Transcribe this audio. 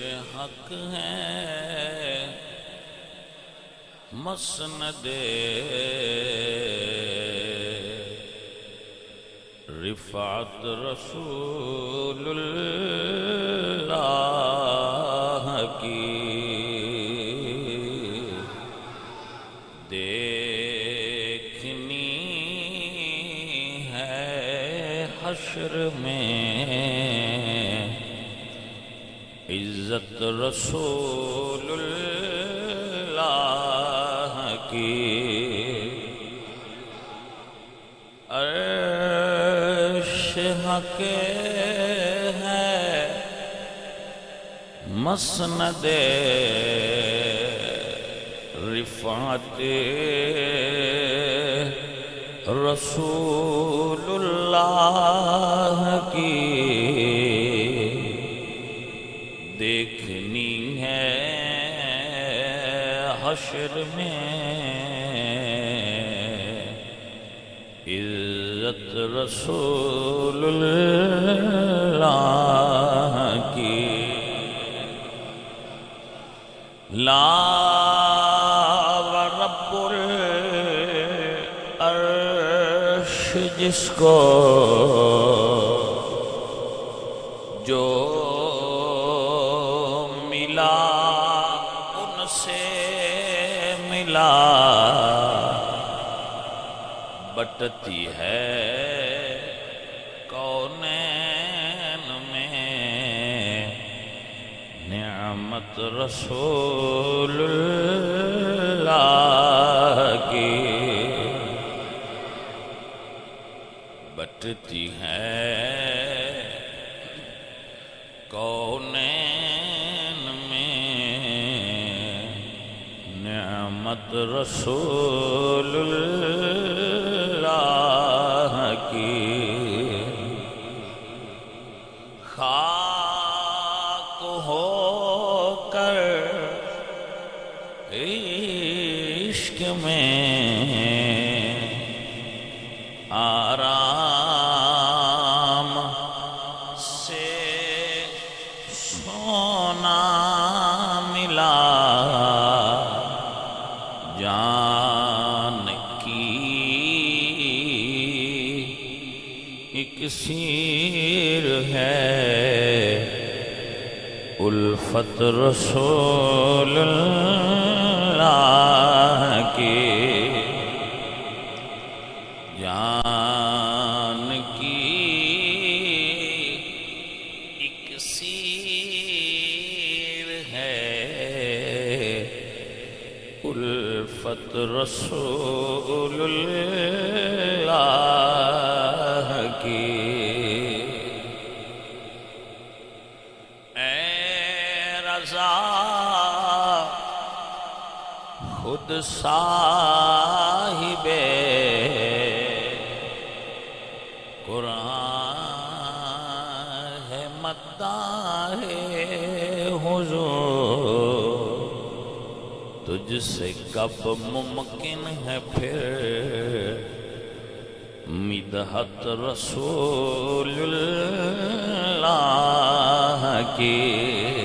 عرش-e-Haq ہے مسند-e-Rifat رسول اللہ کی دیکھنی ہے حشر میں عزت رسول اللہ کی عرش-e-Haq ہے مسند-e-Rifat رسول اللہ کی دیکھنی ہے حشر میں عزت رسول اللہ کی لا ورب العرش جس کو جو ملا ان سے ملا بٹتی ہے کونین میں نعمت رسول اللہ کی بٹتی ہے کونین میں نعمت رسول اللہ کی خاک ہو کر عشق میں آرام سے سونا ملا جان کی اکسیر ہے الفت رسول اللہ کی جان کی اکسیر ہے الفت رسول اللہ کی اے رضا خود صاحب قرآن ہے مداح حضور تجھ سے کب ممکن ہے پھر مدحت رسول اللہ کی